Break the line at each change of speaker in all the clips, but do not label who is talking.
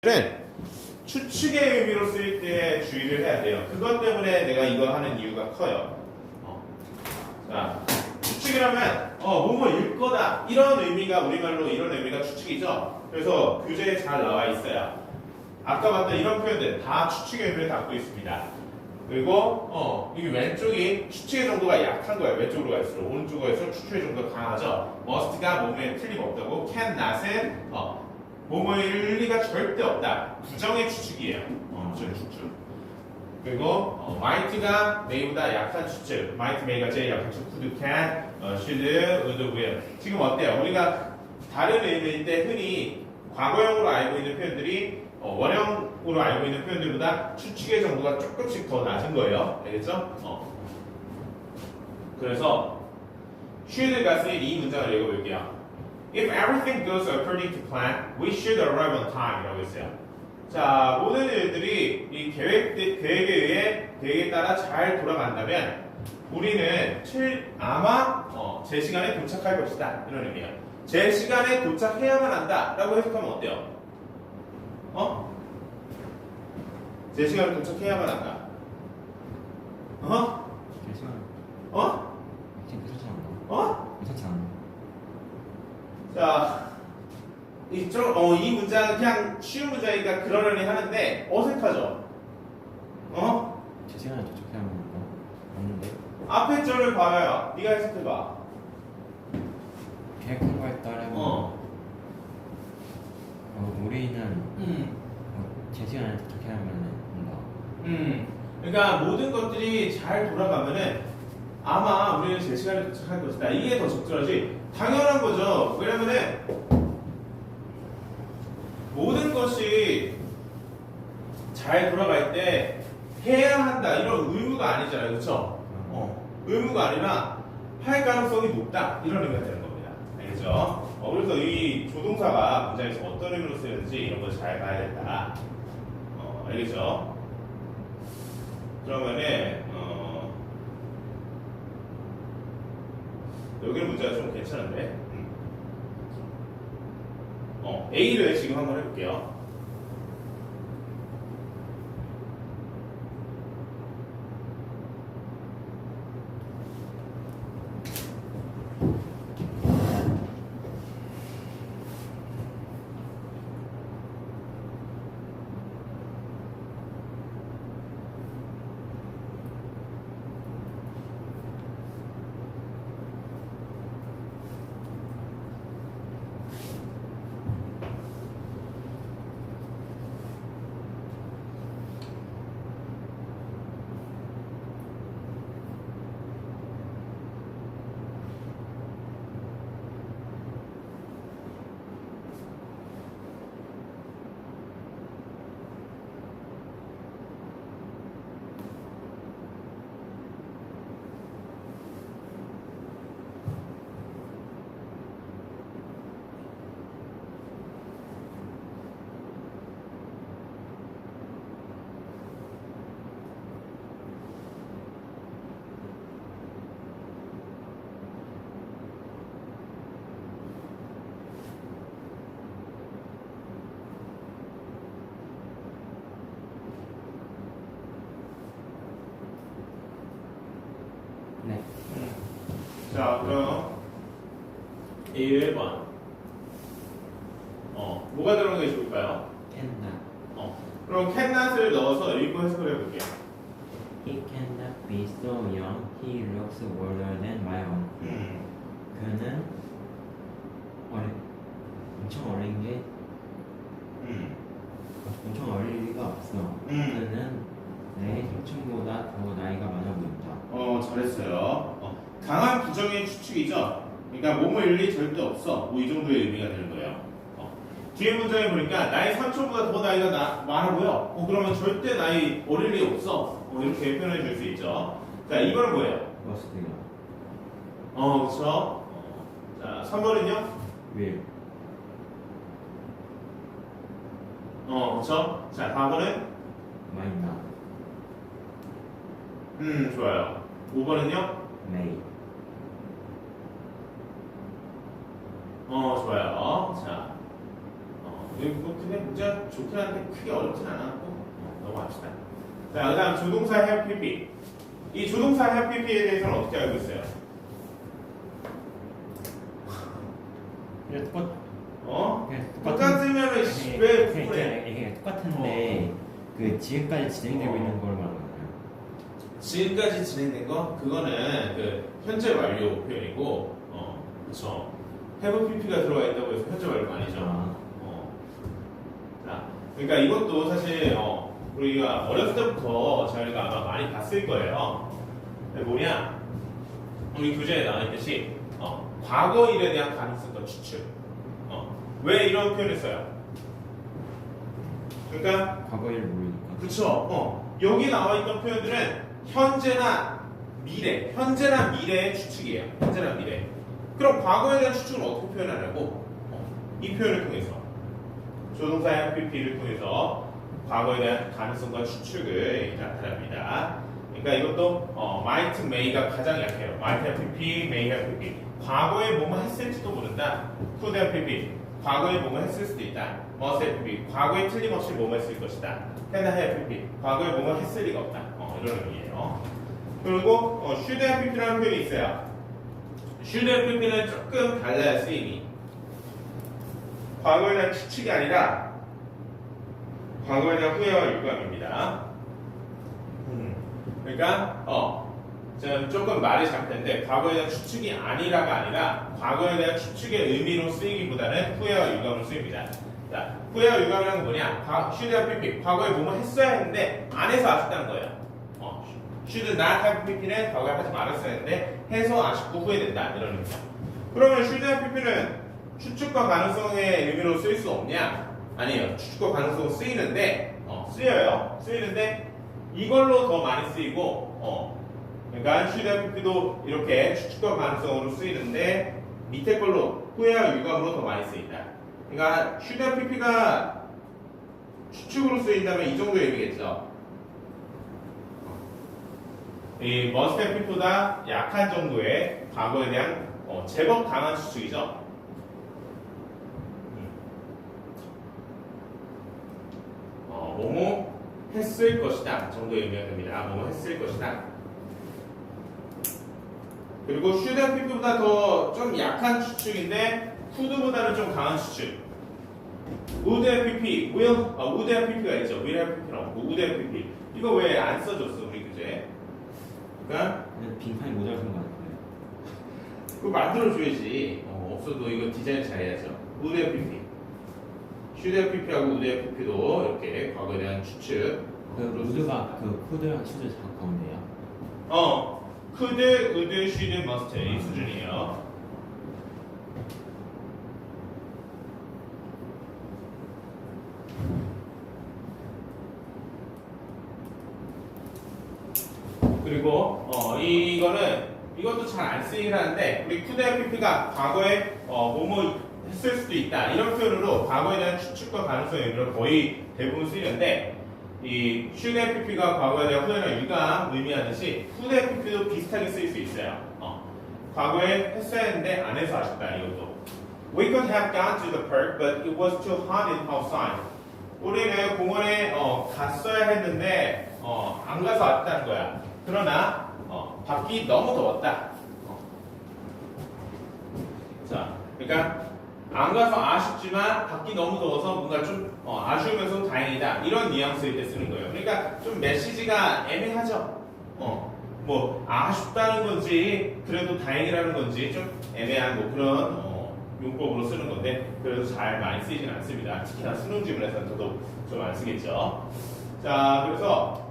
는 추측의 의미로 쓰일 때 주의를 해야 돼요. 그것 때문에 내가 이거 하는 이유가 커요. 자, 추측이라면 뭐뭐일 거다 이런 의미가 우리말로 이런 의미가 추측이죠. 그래서 교재에 잘 나와 있어요. 아까 봤던 이런 표현들 다 추측의 의미를 담고 있습니다. 그리고 이 왼쪽이 추측의 정도가 약한 거예요. 왼쪽으로 갈수록 오른쪽으로 갈수록 추측의 정도가 강하죠. must가 뭐뭐에 틀림없다고, can not은 뭐뭐일 리가 절대 없다. 부정의 추측이에요. 부정의 추측. 그리고 might가 may보다 약한 추측. might, may가 제일 약한 추측. could, can, should, would, will. 지금 어때요? 우리가 다른 의미일 때 흔히 과거형으로 알고 있는 표현들이 원형으로 알고 있는 표현들보다 추측의 정도가 조금씩 더 낮은 거예요. 알겠죠? 그래서 should가 쓰인 이 문장을 읽어볼게요. If everything goes according to plan, we should arrive on time. 이라고 했어요. 자, 모든 일들이 이 계획에 의해 계획에 따라 잘 돌아간다면 우리는 아마 제 시간에 도착할 것이다. 이런 의미예요. 제 시간에 도착해야만 한다. 라고 해석하면 어때요? 제 시간에 도착해야만 한다.
제 시간. 지금 괜찮지 않나? 괜찮지 않나?
자, 이 문장은 그냥 쉬운 문장이니까 그러려니 하는데 어색하죠?
제 시간에 도착해야 하는 거 맞는데?
앞에 절을 봐요. 네가 해석해봐.
계획한 거에 따르면 우리는 제 시간에 도착해야 하면 한다.
그러니까 모든 것들이 잘 돌아가면은 아마 우리는 제 시간에 도착할 것이다. 이게 더 적절하지. 당연한 거죠. 왜냐면은 모든 것이 잘 돌아갈 때 해야 한다 이런 의무가 아니잖아요. 그렇죠? 의무가 아니라 할 가능성이 높다 이런 의미가 되는 겁니다. 알겠죠? 그래서 이 조동사가 문장에서 어떤 의미로 쓰였는지 이런 걸 잘 봐야겠다. 알겠죠? 그러면은 여기는 문제가 좀 괜찮은데. A를 지금 한번 해볼게요.
네.
자, 그럼 A를 1번. 뭐가 들어간 게 좋을까요?
Cannot.
그럼 cannot을 넣어서 읽고 해석을 해볼게요.
He cannot be so young. He looks older than my own. 그는 엄청 어린 게 엄청 어릴 리가 없어. 그는 내 형친보다 더 나이가 많아 보인다.
잘했어요. 강한 부정의 추측이죠. 그러니까 뭐뭐일 리 절대 없어. 뭐 이 정도의 의미가 되는 거예요. 뒤에 문장에 보니까 나의 삼촌보다 더 나이가 많아 보여. 그러면 절대 나이 어릴 리 없어. 이렇게 표현해 줄 수 있죠. 자, 2번은 뭐예요?
머스트가.
그렇죠. 자, 3번은요?
will.
그렇죠. 자, 4번은?
might not.
좋아요. 5번은요?
may.
좋아요. 자, 뭐 근데 문제가 좋긴 한데 크게 어렵진 않았고 넘어갑시다. 자, 그다음 조동사 have pp. 이 조동사 have pp에 대해서는 어떻게 알고 있어요?
이게 똑같.
똑같으면은 왜 그래?
이게 똑같은데 그 지금까지 진행되고 있는 걸 말하는 거예요.
지금까지 진행된 거 그거는 그 현재 완료 표현이고, 그렇죠. have pp가 들어가 있다고 해서 현재 완료가 아니죠. 자, 그러니까 이것도 사실 우리가 어렸을 때부터 저희가 아마 많이 봤을 거예요. 뭐냐? 우리 교재에 나와 있듯이 과거 일에 대한 가능성과 추측. 왜 이런 표현을 써요? 그러니까
과거를 모르니까.
그렇죠. 여기 나와 있던 표현들은 현재나 미래의 추측이에요. 현재나 미래. 그럼 과거에 대한 추측은 어떻게 표현하냐고? 이 표현을 통해서 조동사 FPP를 통해서 과거에 대한 가능성과 추측을 나타납니다. 그러니까 이것도 might, may가 가장 약해요. might have pp, may have pp. 과거에 뭐뭐 했을지도 모른다. could have pp. 과거에 뭐뭐 했을 수도 있다. must have pp. 과거에 틀림없이 뭐뭐 했을 것이다. can have pp. 과거에 뭐뭐 했을 리가 없다. 이런 의미예요. 그리고 should have pp라는 표현이 있어요. should have pp는 조금 달라요, 쓰임이. 과거에 대한 추측이 아니라 과거에 대한 후회와 유감입니다. 그러니까 저는 조금 말이 잘못했는데 과거에 대한 추측이 아니라가 아니라 과거에 대한 추측의 의미로 쓰이기보다는 후회와 유감으로 쓰입니다. 자, 후회와 유감이란 뭐냐? should have pp. 과거에 뭐뭐 했어야 했는데 안 해서 아쉽다는 거예요. should not have pp는 과거에 하지 말았어야 했는데 해서 아쉽고 후회된다 이런 의미입니다. 그러면 should have pp는 추측과 가능성의 의미로 쓰일 수 없냐? 아니에요. 추측과 가능성은 쓰이는데 쓰이는데 이걸로 더 많이 쓰이고 그러니까 should have pp도 이렇게 추측과 가능성으로 쓰이는데 밑에 걸로 후회와 유감으로 더 많이 쓰인다. 그러니까 should have pp가 추측으로 쓰인다면 이 정도의 의미겠죠. 이 must have pp보다 약한 정도의 과거에 대한 제법 강한 추측이죠. 뭐뭐 했을 것이다 정도의 의미가 됩니다. 뭐뭐 했을 것이다. 그리고 should have pp보다 더 좀 약한 추측인데 could보다는 좀 강한 추측. would have pp, would have pp가 있죠. will have pp는 없고 would have pp. 이거 왜 안 써줬어 우리 교재? 그러니까
빈칸이 모자라서 그런 거 같아요.
그거 만들어줘야지. 없어도 이거 디자인 잘해야죠. would have pp. should have pp하고 would have pp도 이렇게 과거에 대한 추측.
그 우드가 그 코드랑 추드 가까운데요.
could, would, should, must 이 수준이에요. 그리고 이것도 잘 안 쓰이긴 하는데 우리 could have pp가 과거에 뭐뭐 했을 수도 있다 이런 표현으로 과거에 대한 추측과 가능성의 의미로 거의 대부분 쓰이는데 이 should have pp가 과거에 대한 후회나 유감 의미하듯이 could have pp도 비슷하게 쓰일 수 있어요. 과거에 했어야 했는데 안 해서 아쉽다 이것도. We could have gone to the park, but it was too hot outside. 우리는 공원에 갔어야 했는데 안 가서 아쉽다는 거야. 그러나 밖이 너무 더웠다. 자, 그러니까 안 가서 아쉽지만 밖이 너무 더워서 뭔가 좀 아쉬우면서 다행이다 이런 뉘앙스일 때 쓰는 거예요. 그러니까 좀 메시지가 애매하죠. 뭐 아쉽다는 건지 그래도 다행이라는 건지 좀 애매한 뭐 그런 용법으로 쓰는 건데 그래도 잘 많이 쓰이진 않습니다. 특히나 수능 지문에서는 더더욱 좀 안 쓰겠죠. 자, 그래서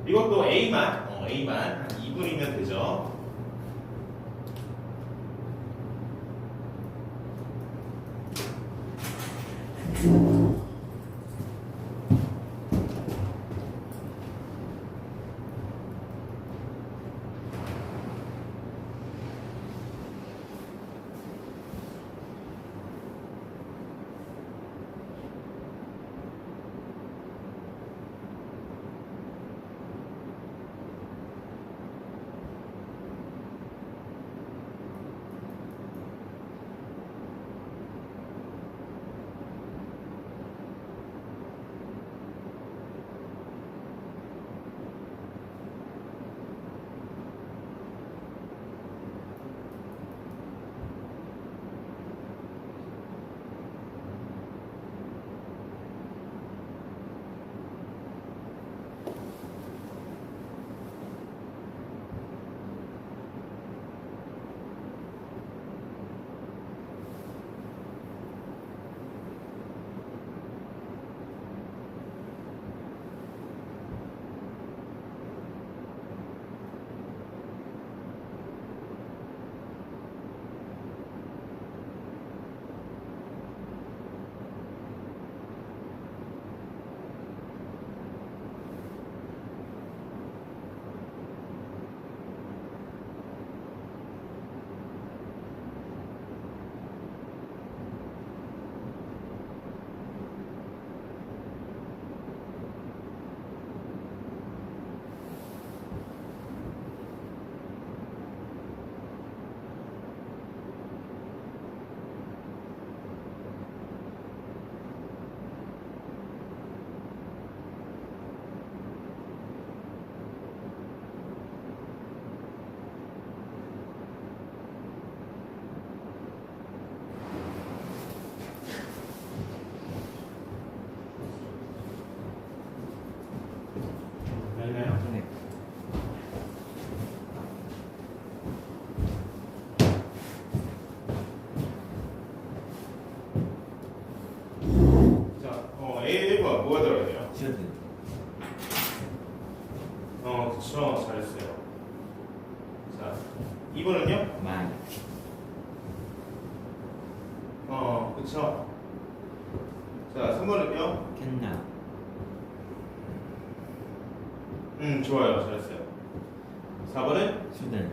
이것도 A만 한 2분이면 되죠. 뭐가 들어야 돼요?
should.
그쵸. 잘했어요. 자, 2번은요?
might.
그쵸. 자, 3번은요?
cannot.
좋아요. 잘했어요. 4번은?
shouldn't.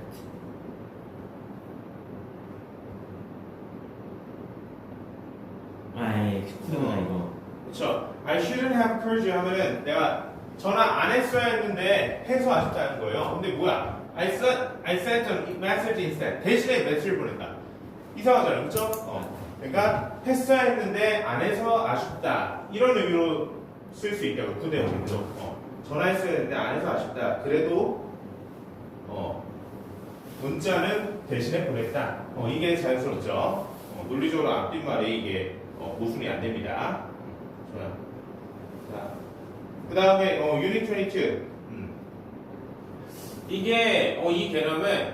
아이, shouldn't 이거.
그쵸. I shouldn't have called you 하면은 내가 전화 안 했어야 했는데 해서 아쉽다는 거예요. 근데 뭐야? I sent a message instead. 대신에 메시지를 보낸다. 이상하잖아요. 그쵸? 그러니까 했어야 했는데 안 해서 아쉽다. 이런 의미로 쓸 수 있다고. 부대어민도. 전화했어야 했는데 안 해서 아쉽다. 그래도 문자는 대신에 보냈다. 이게 자연스럽죠. 논리적으로 앞뒷말이 이게 모순이 안 됩니다. 좋아요. 자, 그 다음에 유닛 22. 이게 이 개념은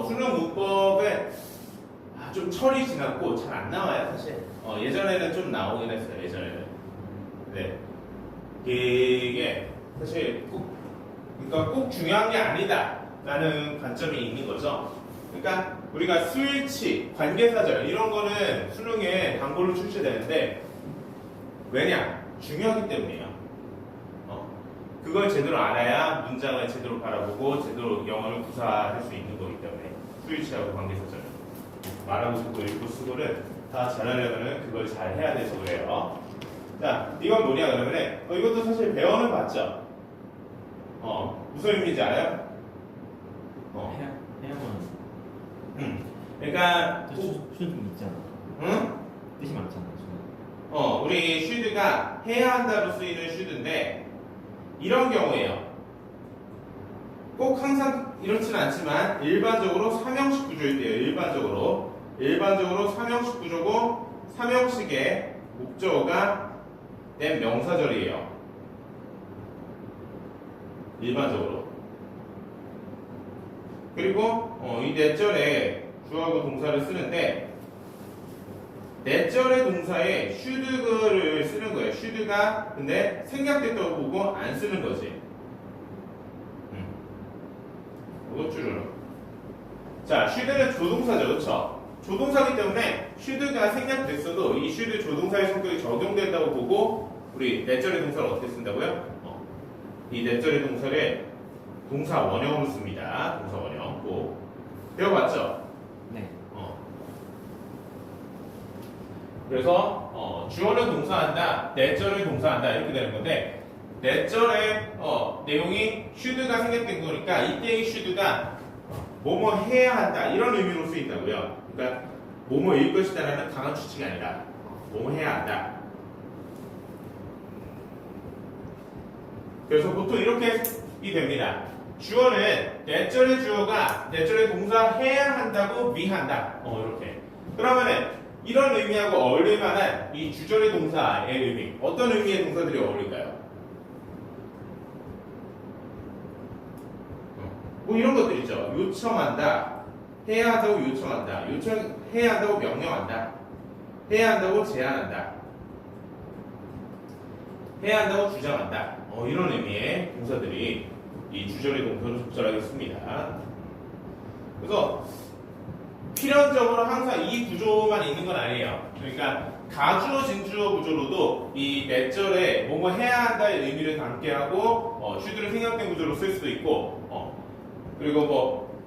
수능 문법에 좀 철이 지났고 잘 안 나와요 사실. 예전에는 좀 나오긴 했어요. 예전에는. 네. 이게 사실 그러니까 꼭 중요한 게 아니다라는 관점이 있는 거죠. 그러니까 우리가 스위치, 관계사절 이런 거는 수능에 단골로 출제되는데 왜냐? 중요하기 때문이에요. 그걸 제대로 알아야 문장을 제대로 바라보고 제대로 영어를 구사할 수 있는 거기 때문에 스위치하고 관계사절 말하고 듣고 읽고 쓰고를 다 잘하려면 그걸 잘 해야 돼서 그래요. 자, 이건 뭐냐 그러면 이것도 사실 배워는 봤죠? 무슨 의미인지 알아요?
해야만.
그러니까
should 있잖아.
응?
뜻이 많잖아.
우리 should가 해야 한다로 쓰이는 should인데 이런 경우에요. 꼭 항상 이렇지는 않지만 일반적으로 삼형식 구조일 때예요. 일반적으로 삼형식 구조고 삼형식의 목적어가 된 명사절이에요. 일반적으로. 그리고 이 넷절에 주어하고 동사를 쓰는데 넷절의 동사에 should를 쓰는 거예요. should가 근데 생략됐다고 보고 안 쓰는 거지. 이것 줄은. 자, should는 조동사죠, 그렇죠? 조동사기 때문에 should가 생략됐어도 이 should 조동사의 성격이 적용된다고 보고 우리 넷절의 동사를 어떻게 쓴다고요? 이 넷절의 동사를 동사 원형으로 씁니다. 동사 원형. 꼭 배워봤죠?
네.
그래서 주어는 동사한다, 넷절을 동사한다 이렇게 되는 건데 넷절의 내용이 should가 생략된 거니까 이때의 should가 뭐뭐 해야 한다 이런 의미로 쓰인다고요. 그러니까 뭐뭐일 것이다라는 강한 추측이 아니라 뭐뭐 해야 한다. 그래서 보통 이렇게 이 됩니다. 주어는 넷절의 주어가 넷절의 동사 해야 한다고 미한다. 이렇게. 그러면은 이런 의미하고 어울릴 만한 이 주절의 동사의 의미 어떤 의미의 동사들이 어울릴까요? 뭐 이런 것들 있죠. 요청한다, 해야 한다고 요청한다, 해야 한다고 명령한다, 해야 한다고 제안한다, 해야 한다고 주장한다. 이런 의미의 동사들이 이 주절의 동사로 적절하게 씁니다. 그래서 필연적으로 항상 이 구조만 있는 건 아니에요. 그러니까 가주어 진주어 구조로도 이 넷절에 뭐뭐 해야 한다의 의미를 담게 하고 should를 생략된 구조로 쓸 수도 있고 그리고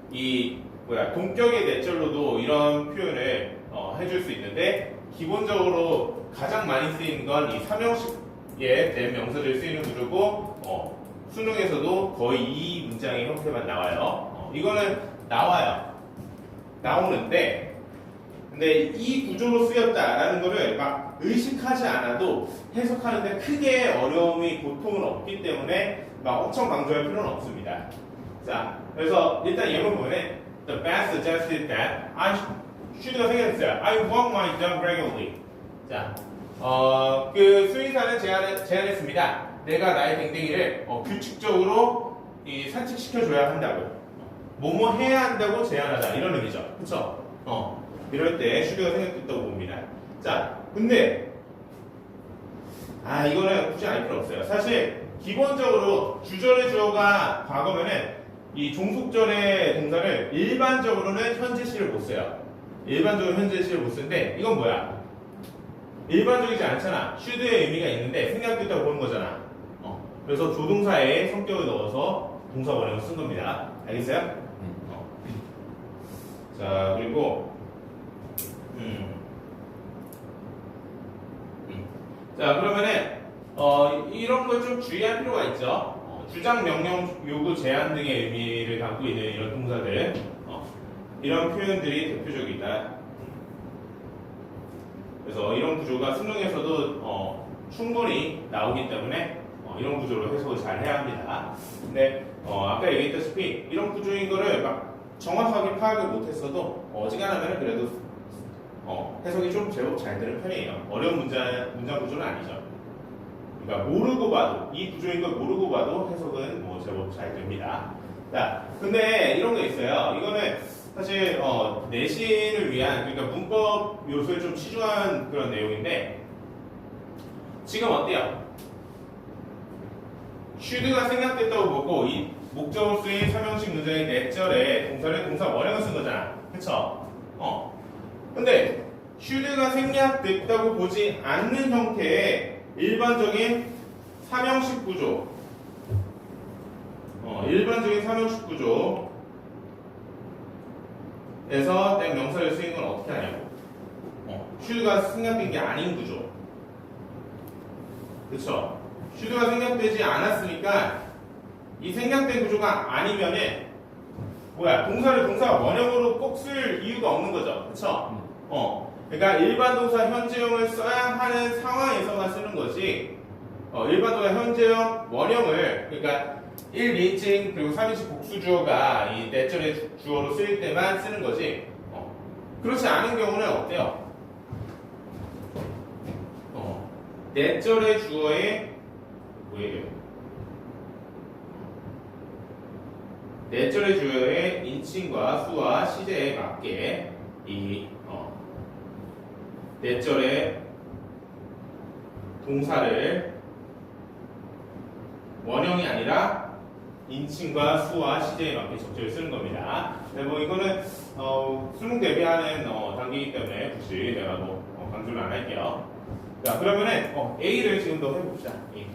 동격의 넷절로도 이런 표현을 해줄 수 있는데 기본적으로 가장 많이 쓰이는 건 이 삼형식의 된 명사들 쓰이는 구조고 수능에서도 거의 이 문장의 형태만 나와요. 이거는 나오는데 근데 이 구조로 쓰였다라는 거를 막 의식하지 않아도 해석하는데 크게 어려움이 고통은 없기 때문에 막 엄청 강조할 필요는 없습니다. 자, 그래서 일단 예문 보면 The best suggested that I should가 생겼어요. I walk my dog regularly. 자, 그 수의사는 제안했습니다. 내가 나의 댕댕이를 규칙적으로 산책시켜줘야 한다고. 뭐뭐 해야 한다고 제안하다 이런 의미죠. 그쵸? 이럴 때 should가 생략됐다고 봅니다. 자, 근데 이거는 굳이 알 필요 없어요. 사실 기본적으로 주절의 주어가 과거면은 이 종속절의 동사를 일반적으로는 현재시를 못 써요. 일반적으로 현재시를 못 쓰는데 이건 뭐야? 일반적이지 않잖아. should의 의미가 있는데 생략됐다고 보는 거잖아. 그래서 조동사에 성격을 넣어서 동사 원형을 쓴 겁니다. 알겠어요? 자, 그리고 자, 그러면은 이런 걸 좀 주의할 필요가 있죠. 주장, 명령, 요구, 제한 등의 의미를 담고 있는 이런 동사들, 이런 표현들이 대표적이다. 그래서 이런 구조가 수능에서도 충분히 나오기 때문에 이런 구조로 해석을 잘 해야 합니다. 근데 아까 얘기했다시피 이런 구조인 거를 막 정확하게 파악을 못했어도 어지간하면 그래도 해석이 좀 제법 잘 되는 편이에요. 어려운 문장 구조는 아니죠. 그러니까 모르고 봐도 이 구조인 걸 모르고 봐도 해석은 제법 잘 됩니다. 자, 근데 이런 거 있어요. 이거는 사실 내신을 위한 그러니까 문법 요소에 좀 치중한 그런 내용인데 지금 어때요? should가 생략됐다고 보고 이 목적어 쓰인 삼형식 문장의 넷절에 동사를 동사 원형을 쓴 거잖아. 그쵸? 근데 should가 생략됐다고 보지 않는 형태의 일반적인 삼형식 구조 일반적인 삼형식 구조에서 땡 명사를 쓰인 건 어떻게 하냐고 should가 생략된 게 아닌 구조 그쵸? should가 생략되지 않았으니까 이 생략된 구조가 아니면은 동사를 동사 원형으로 꼭 쓸 이유가 없는 거죠. 그쵸? 그러니까 일반 동사 현재형을 써야 하는 상황에서만 쓰는 거지 일반 동사 현재형 원형을 그러니까 1인칭 그리고 3인칭 복수주어가 이 내절의 주어로 쓰일 때만 쓰는 거지 그렇지 않은 경우는 어때요? 내절의 주어에 내절의 주어의 인칭과 수와 시제에 맞게 이 내절의 동사를 원형이 아니라 인칭과 수와 시제에 맞게 적절히 쓰는 겁니다. 네, 이거는 수능 대비하는 단계이기 때문에 굳이 내가 강조를 안 할게요. 자, 그러면은 A를 지금 더 해봅시다. A.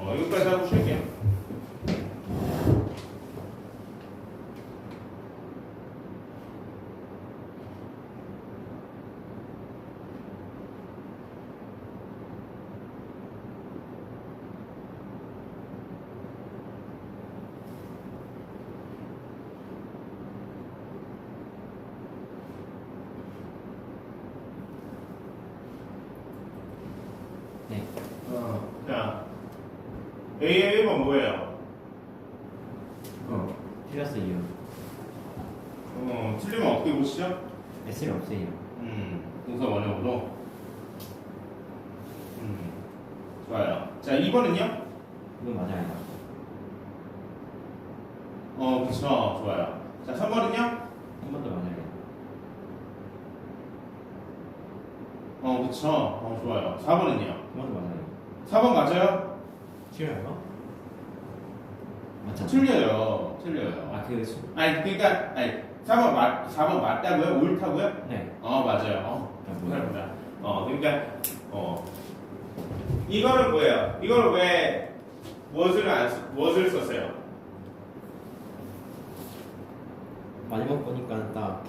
여기까지 하고 쉴게요.
네.
자, A의 1번 뭐예요?
틀렸어요.
틀리면 어떻게 보시죠?
S를 없애요.
동사 원형으로. 좋아요. 자, 2번은요?
이건 맞아요.
그쵸. 좋아요. 자, 3번은요?
한 번 더 맞아요.
그쵸. 좋아요. 4번은요?
한 번 더 맞아요.
4번 맞아요?
틀려요? 맞잖아.
틀려요. 그러니까, 4번 맞다고요? 옳다고요?
네.
맞아요.
뭐야?
그러니까, 이거는 뭐예요? 이거는 왜, 무엇을 썼어요?
마지막 보니까 딱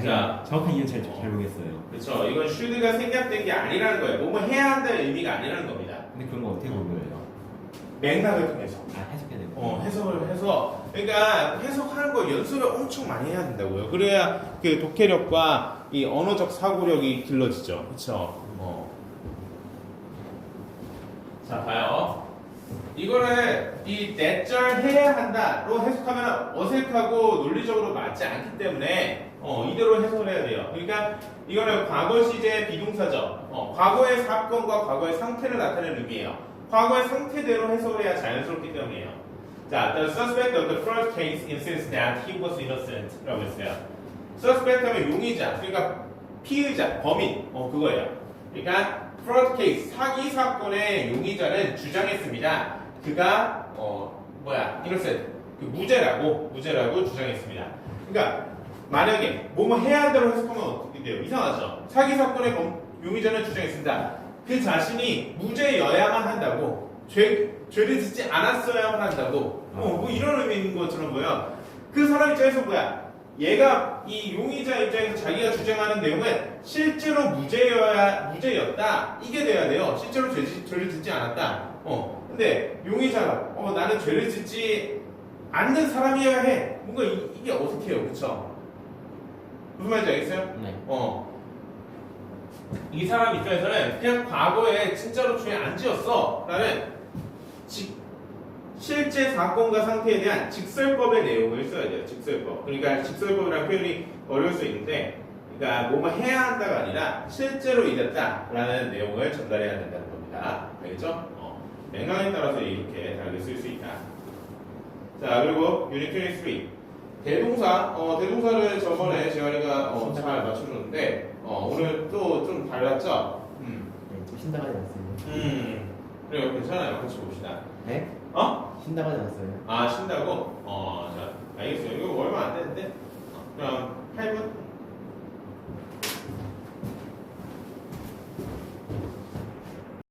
자,
정확한 이유는 잘 모르겠어요.
그렇죠. 이건 should가 생략된 게 아니라는 거예요. 뭐뭐 해야 한다는 의미가 아니라는 겁니다.
근데 그런 거 어떻게 본 거예요?
맥락을 통해서.
해석해야 돼요.
해석을 해서, 그러니까 해석하는 거 연습을 엄청 많이 해야 된다고요. 그래야 그 독해력과 이 언어적 사고력이 길러지죠. 그렇죠. 자, 봐요. 이거를 이 내절 해야 한다로 해석하면 어색하고 논리적으로 맞지 않기 때문에 이대로 해석을 해야 돼요. 그러니까 이거는 과거 시제 비동사죠. 과거의 사건과 과거의 상태를 나타내는 의미예요. 과거의 상태대로 해석을 해야 자연스럽기 때문이에요. 자, the suspect of the first case insists that he was innocent 라고 했어요. suspect 하면 용의자, 그러니까 피의자, 범인, 그거예요. 그러니까 fraud case, 사기 사건의 용의자는 주장했습니다. 그가 innocent, 무죄라고 주장했습니다. 그러니까 만약에 뭐뭐 해야 한다고 해석하면 어떻게 돼요? 이상하죠. 사기 사건의 용의자는 주장했습니다. 그 자신이 무죄여야만 한다고, 죄를 짓지 않았어야만 한다고, 뭐 이런 의미인 것처럼 보여. 그 사람 입장에서 뭐야? 얘가 이 용의자 입장에서 자기가 주장하는 내용은 실제로 무죄였다. 이게 돼야 돼요. 실제로 죄를 짓지 않았다. 근데 용의자가 나는 죄를 짓지 않는 사람이어야 해. 뭔가 이게 어색해요, 그렇죠? 무슨 말인지 알겠어요?
네.
이 사람 입장에서는 그냥 과거에 진짜로 죄 안 지었어 라는 실제 사건과 상태에 대한 직설법의 내용을 써야 돼요. 직설법. 그러니까 직설법이라는 표현이 어려울 수 있는데, 그러니까 뭐뭐 해야 한다가 아니라 실제로 이랬다라는 내용을 전달해야 된다는 겁니다. 알겠죠? 맥락에 따라서 이렇게 다르게 쓸 수 있다. 자, 그리고 유닛 23. 대동사를 저번에 재환이가 잘 맞춰줬는데, 오늘 또 좀 달랐죠?
네, 좀 신나가지 않았어요.
그래요. 괜찮아요. 같이 봅시다.
네? 신나가지 않았어요.
아, 쉰다고? 자, 알겠어요. 이거 얼마 안 되는데? 그럼 8분?